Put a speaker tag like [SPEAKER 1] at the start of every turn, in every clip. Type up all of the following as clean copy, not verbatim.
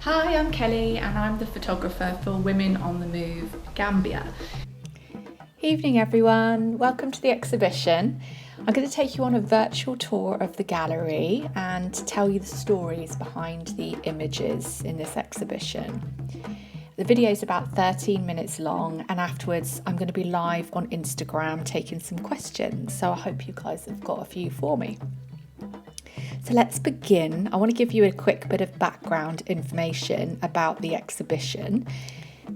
[SPEAKER 1] Hi, I'm Kelly and I'm the photographer for Women on the Move Gambia.
[SPEAKER 2] Evening everyone, welcome to the exhibition. I'm going to take you on a virtual tour of the gallery and tell you the stories behind the images in this exhibition. The video is about 13 minutes long, and afterwards I'm going to be live on Instagram taking some questions, so I hope you guys have got a few for me. So let's begin. I want to give you a quick bit of background information about the exhibition.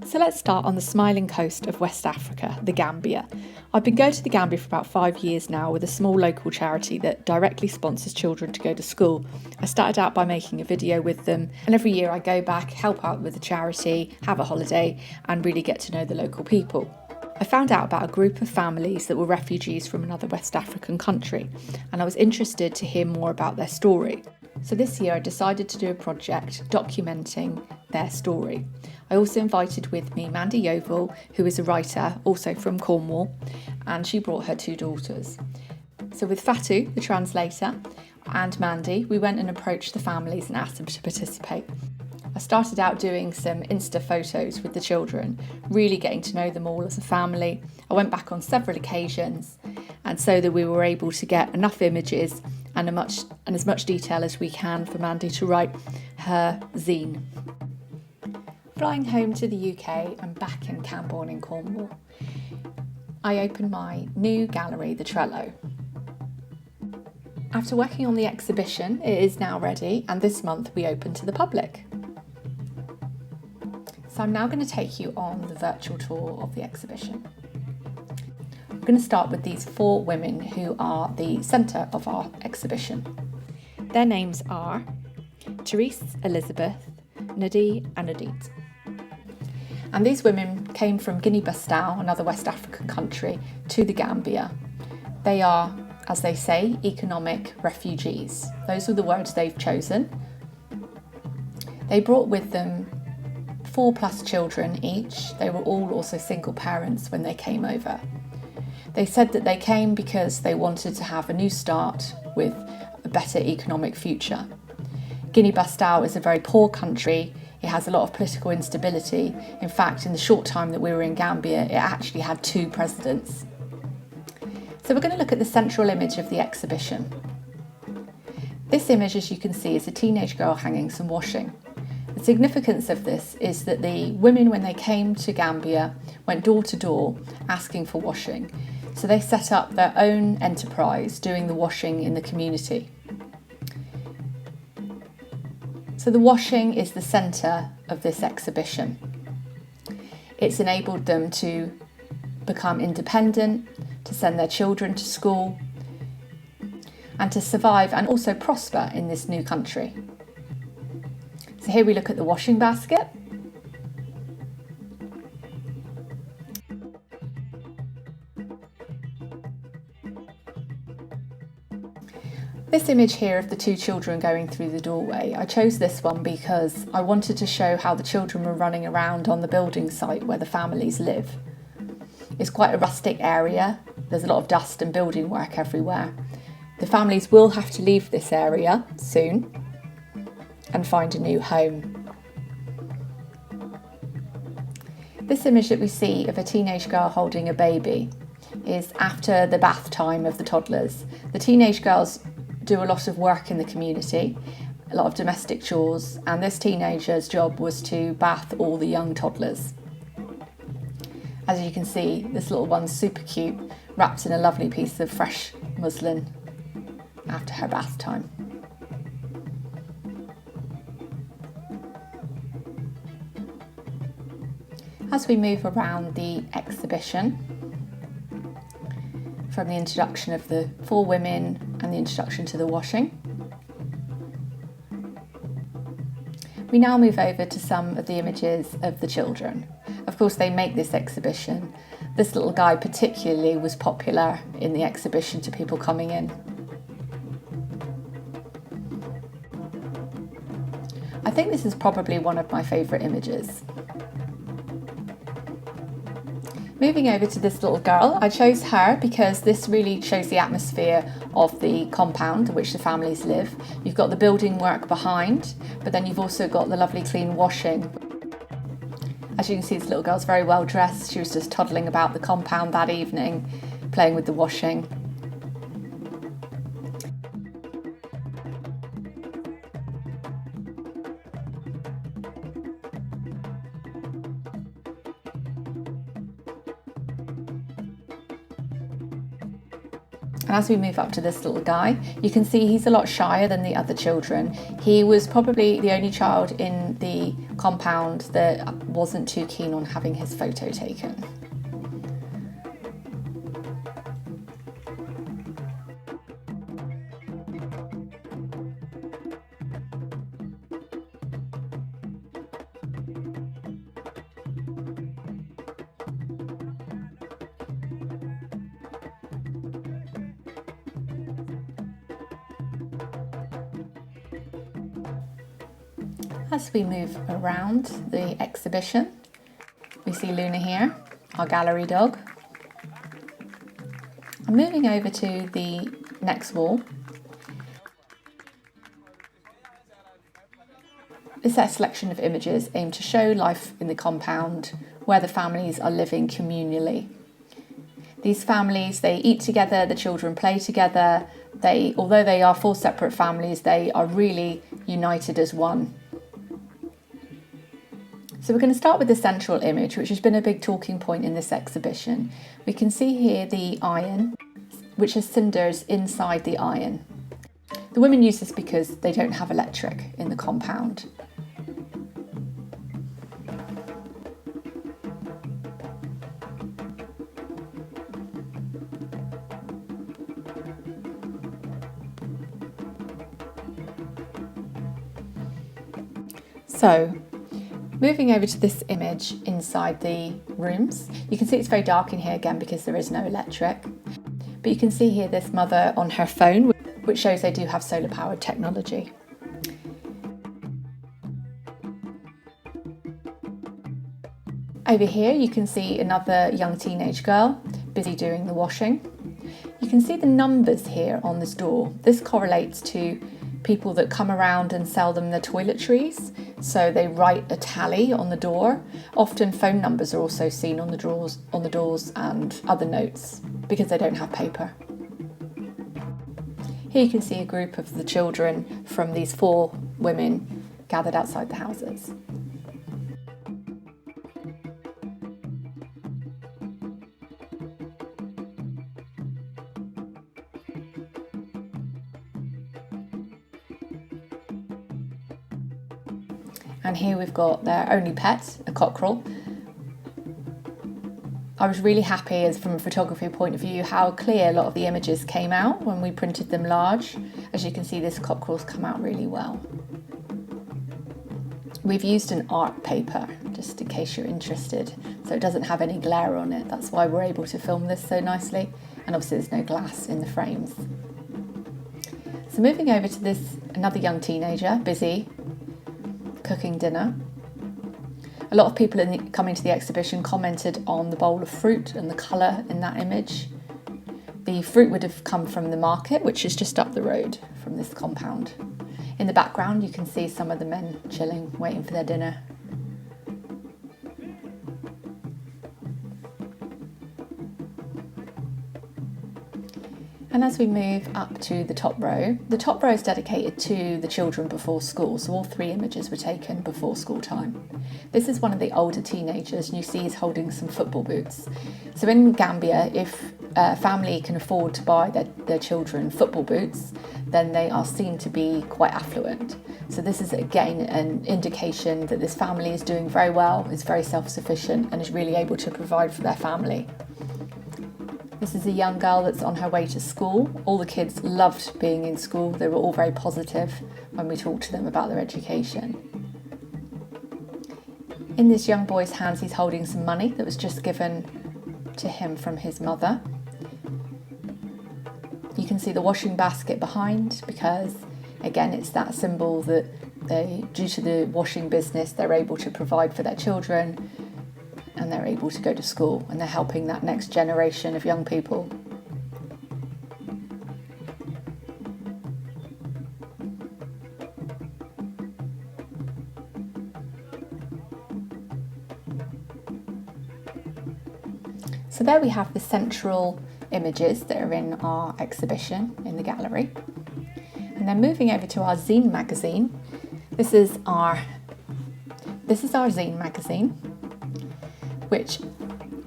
[SPEAKER 2] So let's start on the smiling coast of West Africa, the Gambia. I've been going to the Gambia for about 5 years now with a small local charity that directly sponsors children to go to school. I started out by making a video with them, and every year I go back, help out with the charity, have a holiday, and really get to know the local people. I found out about a group of families that were refugees from another West African country, and I was interested to hear more about their story. So this year I decided to do a project documenting their story. I also invited with me Mandy Yeovil, who is a writer, also from Cornwall, and she brought her 2 daughters. So with Fatu, the translator, and Mandy, we went and approached the families and asked them to participate. I started out doing some Insta photos with the children, really getting to know them all as a family. I went back on several occasions, and so that we were able to get enough images and as much detail as we can for Mandy to write her zine. Flying home to the UK and back in Camborne in Cornwall, I opened my new gallery, the Trello. After working on the exhibition, it is now ready, and this month we open to the public. So I'm now going to take you on the virtual tour of the exhibition. I'm going to start with these 4 women who are the centre of our exhibition. Their names are Therese, Elizabeth, Nadi and Odit. And these women came from Guinea-Bissau, another West African country, to the Gambia. They are, as they say, economic refugees. Those are the words they've chosen. They brought with them 4+ children each. They were all also single parents when they came over. They said that they came because they wanted to have a new start with a better economic future. Guinea-Bissau is a very poor country. It has a lot of political instability. In fact, in the short time that we were in Gambia, it actually had 2 presidents. So we're going to look at the central image of the exhibition. This image, as you can see, is a teenage girl hanging some washing. The significance of this is that the women, when they came to Gambia, went door to door asking for washing. So they set up their own enterprise doing the washing in the community. So the washing is the centre of this exhibition. It's enabled them to become independent, to send their children to school, and to survive and also prosper in this new country. So here we look at the washing basket. This image here of the 2 children going through the doorway, I chose this one because I wanted to show how the children were running around on the building site where the families live. It's quite a rustic area. There's a lot of dust and building work everywhere. The families will have to leave this area soon and find a new home. This image that we see of a teenage girl holding a baby is after the bath time of the toddlers. The teenage girls do a lot of work in the community, a lot of domestic chores, and this teenager's job was to bath all the young toddlers. As you can see, this little one's super cute, wrapped in a lovely piece of fresh muslin after her bath time. As we move around the exhibition, from the introduction of the 4 women and the introduction to the washing, we now move over to some of the images of the children. Of course, they make this exhibition. This little guy particularly was popular in the exhibition to people coming in. I think this is probably one of my favourite images. Moving over to this little girl, I chose her because this really shows the atmosphere of the compound in which the families live. You've got the building work behind, but then you've also got the lovely clean washing. As you can see, this little girl's very well dressed. She was just toddling about the compound that evening, playing with the washing. And as we move up to this little guy, you can see he's a lot shyer than the other children. He was probably the only child in the compound that wasn't too keen on having his photo taken. As we move around the exhibition, we see Luna here, our gallery dog. I'm moving over to the next wall. This is a selection of images aimed to show life in the compound where the families are living communally. These families, they eat together, the children play together. Although they are 4 separate families, they are really united as one. So we're going to start with the central image, which has been a big talking point in this exhibition. We can see here the iron, which has cinders inside the iron. The women use this because they don't have electric in the compound. So, moving over to this image inside the rooms, you can see it's very dark in here again because there is no electric. But you can see here this mother on her phone, which shows they do have solar powered technology. Over here you can see another young teenage girl busy doing the washing. You can see the numbers here on this door. This correlates to people that come around and sell them the toiletries. So they write a tally on the door. Often phone numbers are also seen on the doors and other notes because they don't have paper. Here you can see a group of the children from these 4 women gathered outside the houses. And here we've got their only pet, a cockerel. I was really happy, as from a photography point of view, how clear a lot of the images came out when we printed them large. As you can see, this cockerel's come out really well. We've used an art paper, just in case you're interested, so it doesn't have any glare on it. That's why we're able to film this so nicely. And obviously there's no glass in the frames. So moving over to this, another young teenager, busy cooking dinner. A lot of people coming to the exhibition commented on the bowl of fruit and the colour in that image. The fruit would have come from the market, which is just up the road from this compound. In the background you can see some of the men chilling, waiting for their dinner. And as we move up to the top row is dedicated to the children before school, so all 3 images were taken before school time. This is one of the older teenagers, and you see he's holding some football boots. So in Gambia, if a family can afford to buy their children football boots, then they are seen to be quite affluent. So this is again an indication that this family is doing very well, is very self-sufficient, and is really able to provide for their family. This is a young girl that's on her way to school. All the kids loved being in school. They were all very positive when we talked to them about their education. In this young boy's hands, he's holding some money that was just given to him from his mother. You can see the washing basket behind because, again, it's that symbol that due to the washing business, they're able to provide for their children. and they're able to go to school, and they're helping that next generation of young people. So there we have the central images that are in our exhibition in the gallery. And then moving over to our zine magazine. This is our zine magazine, which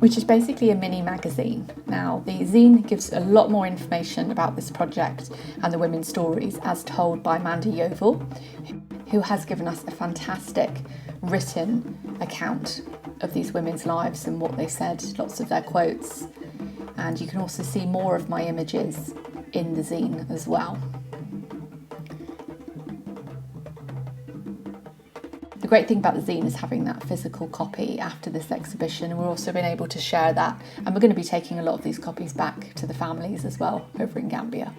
[SPEAKER 2] is basically a mini magazine. Now, the zine gives a lot more information about this project and the women's stories as told by Mandy Yeovil, who has given us a fantastic written account of these women's lives and what they said, lots of their quotes. And you can also see more of my images in the zine as well. The great thing about the zine is having that physical copy after this exhibition, and we're also been able to share that, and we're going to be taking a lot of these copies back to the families as well over in Gambia.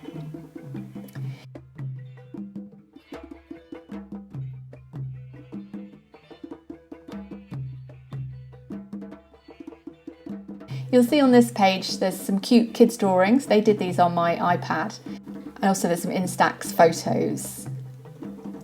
[SPEAKER 2] You'll see on this page there's some cute kids drawings. They did these on my iPad. And also there's some Instax photos.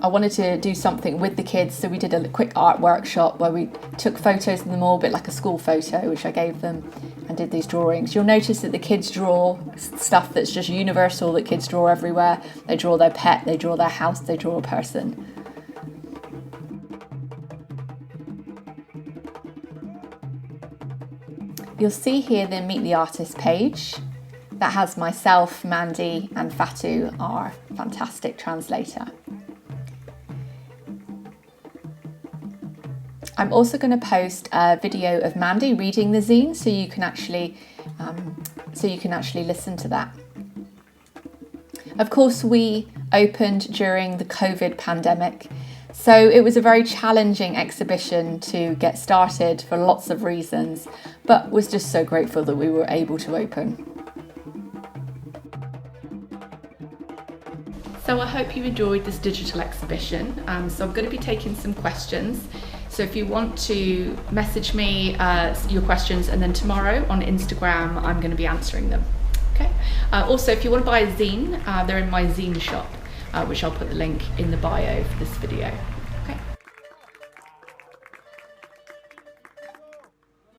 [SPEAKER 2] I wanted to do something with the kids, so we did a quick art workshop where we took photos of them all, a bit like a school photo, which I gave them, and did these drawings. You'll notice that the kids draw stuff that's just universal, that kids draw everywhere. They draw their pet, they draw their house, they draw a person. You'll see here the Meet the Artist page that has myself, Mandy and Fatu, our fantastic translator. I'm also going to post a video of Mandy reading the zine so you can actually listen to that. Of course, we opened during the COVID pandemic, so it was a very challenging exhibition to get started for lots of reasons, but was just so grateful that we were able to open.
[SPEAKER 1] So I hope you enjoyed this digital exhibition. So I'm going to be taking some questions. So if you want to message me your questions, and then tomorrow on Instagram I'm going to be answering them. Okay. Also, if you want to buy a zine, they're in my zine shop, which I'll put the link in the bio for this video.